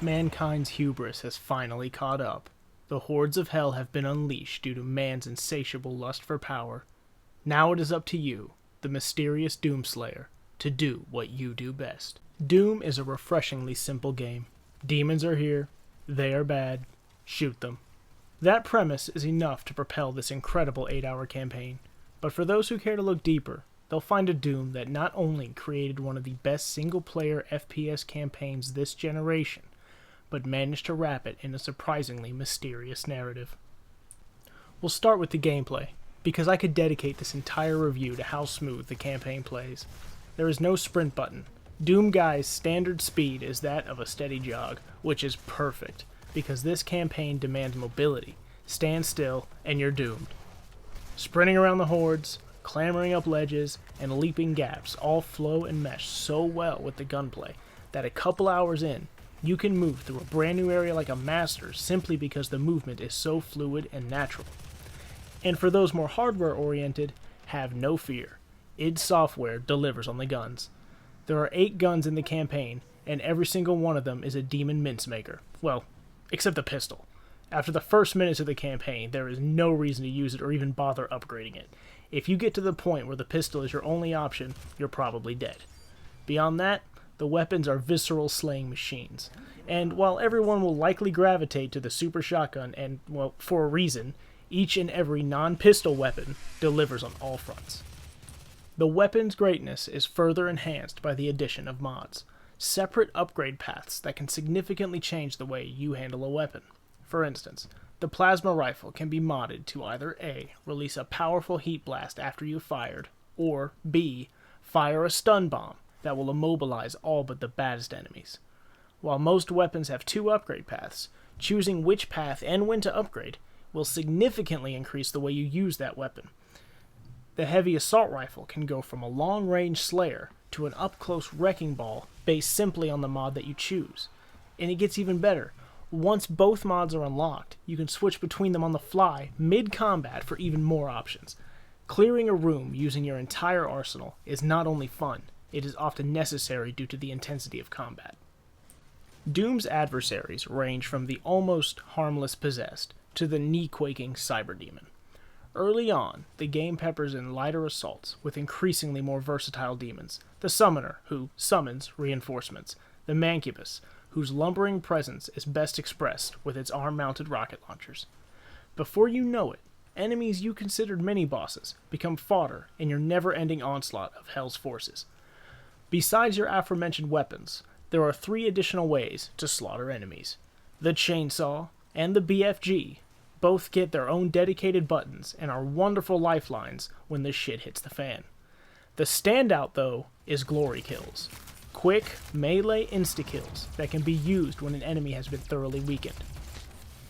Mankind's hubris has finally caught up. The hordes of hell have been unleashed due to man's insatiable lust for power. Now it is up to you, the mysterious Doomslayer, to do what you do best. Doom is a refreshingly simple game. Demons are here, they are bad, shoot them. That premise is enough to propel this incredible 8-hour campaign, but for those who care to look deeper, they'll find a Doom that not only created one of the best single-player FPS campaigns this generation, but managed to wrap it in a surprisingly mysterious narrative. We'll start with the gameplay, because I could dedicate this entire review to how smooth the campaign plays. There is no sprint button. Doom Guy's standard speed is that of a steady jog, which is perfect, because this campaign demands mobility. Stand still, and you're doomed. Sprinting around the hordes, clambering up ledges, and leaping gaps all flow and mesh so well with the gunplay that a couple hours in, you can move through a brand new area like a master simply because the movement is so fluid and natural. And for those more hardware-oriented, have no fear. id Software delivers on the guns. There are 8 guns in the campaign, and every single one of them is a demon mince maker. Well, except the pistol. After the first minutes of the campaign, there is no reason to use it or even bother upgrading it. If you get to the point where the pistol is your only option, you're probably dead. Beyond that, the weapons are visceral slaying machines. And while everyone will likely gravitate to the super shotgun, and, well, for a reason, each and every non-pistol weapon delivers on all fronts. The weapon's greatness is further enhanced by the addition of mods, separate upgrade paths that can significantly change the way you handle a weapon. For instance, the plasma rifle can be modded to either A, release a powerful heat blast after you've fired, or B, fire a stun bomb that will immobilize all but the baddest enemies. While most weapons have 2 upgrade paths, choosing which path and when to upgrade will significantly increase the way you use that weapon. The heavy assault rifle can go from a long-range slayer to an up-close wrecking ball based simply on the mod that you choose. And it gets even better. Once both mods are unlocked, you can switch between them on the fly, mid-combat, for even more options. Clearing a room using your entire arsenal is not only fun, it is often necessary due to the intensity of combat. Doom's adversaries range from the almost harmless Possessed to the knee-quaking Cyberdemon. Early on, the game peppers in lighter assaults with increasingly more versatile demons. The Summoner, who summons reinforcements. The Mancubus, whose lumbering presence is best expressed with its arm-mounted rocket launchers. Before you know it, enemies you considered mini-bosses become fodder in your never-ending onslaught of Hell's forces. Besides your aforementioned weapons, there are 3 additional ways to slaughter enemies. The Chainsaw and the BFG both get their own dedicated buttons and are wonderful lifelines when the shit hits the fan. The standout, though, is Glory Kills. Quick, melee insta-kills that can be used when an enemy has been thoroughly weakened.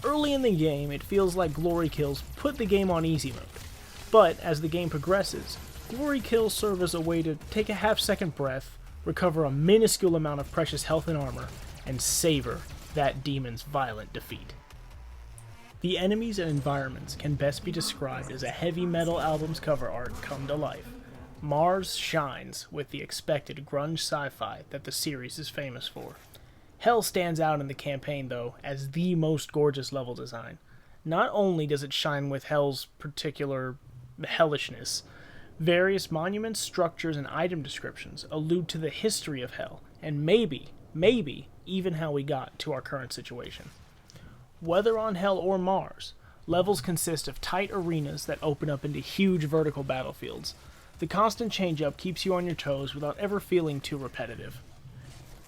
Early in the game, it feels like Glory Kills put the game on easy mode, but as the game progresses, Glory Kills serve as a way to take a half-second breath, recover a minuscule amount of precious health and armor, and savor that demon's violent defeat. The enemies and environments can best be described as a heavy metal album's cover art come to life. Mars shines with the expected grunge sci-fi that the series is famous for. Hell stands out in the campaign, though, as the most gorgeous level design. Not only does it shine with Hell's particular hellishness, various monuments, structures, and item descriptions allude to the history of Hell, and maybe, even how we got to our current situation. Whether on Hell or Mars, levels consist of tight arenas that open up into huge vertical battlefields. The constant change-up keeps you on your toes without ever feeling too repetitive.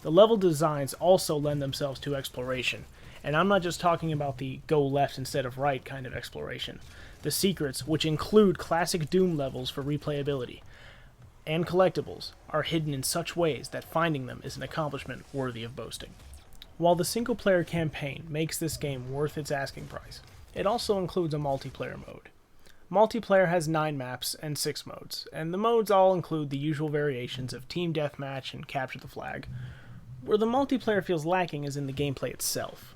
The level designs also lend themselves to exploration, and I'm not just talking about the go left instead of right kind of exploration. The secrets, which include classic Doom levels for replayability, and collectibles, are hidden in such ways that finding them is an accomplishment worthy of boasting. While the single-player campaign makes this game worth its asking price, it also includes a multiplayer mode. Multiplayer has 9 maps and 6 modes, and the modes all include the usual variations of Team Deathmatch and Capture the Flag. Where the multiplayer feels lacking is in the gameplay itself.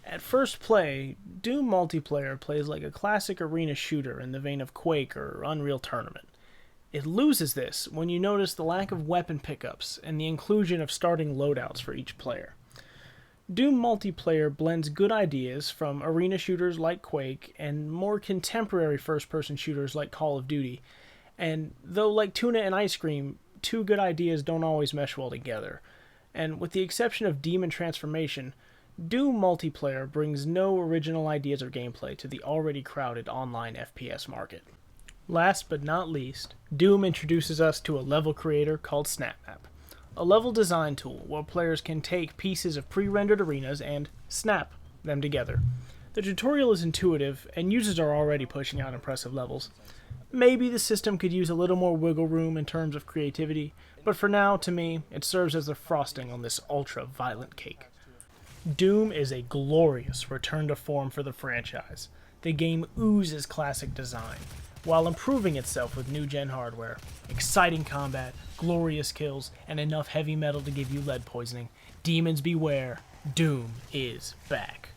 At first play, Doom multiplayer plays like a classic arena shooter in the vein of Quake or Unreal Tournament. It loses this when you notice the lack of weapon pickups and the inclusion of starting loadouts for each player. Doom multiplayer blends good ideas from arena shooters like Quake and more contemporary first-person shooters like Call of Duty. And though like tuna and ice cream, two good ideas don't always mesh well together. And with the exception of Demon Transformation, Doom multiplayer brings no original ideas or gameplay to the already crowded online FPS market. Last but not least, Doom introduces us to a level creator called SnapMap, a level design tool where players can take pieces of pre-rendered arenas and snap them together. The tutorial is intuitive, and users are already pushing out impressive levels. Maybe the system could use a little more wiggle room in terms of creativity, but for now, to me, it serves as the frosting on this ultra-violent cake. Doom is a glorious return to form for the franchise. The game oozes classic design, while improving itself with new-gen hardware. Exciting combat, glorious kills, and enough heavy metal to give you lead poisoning. Demons beware, Doom is back.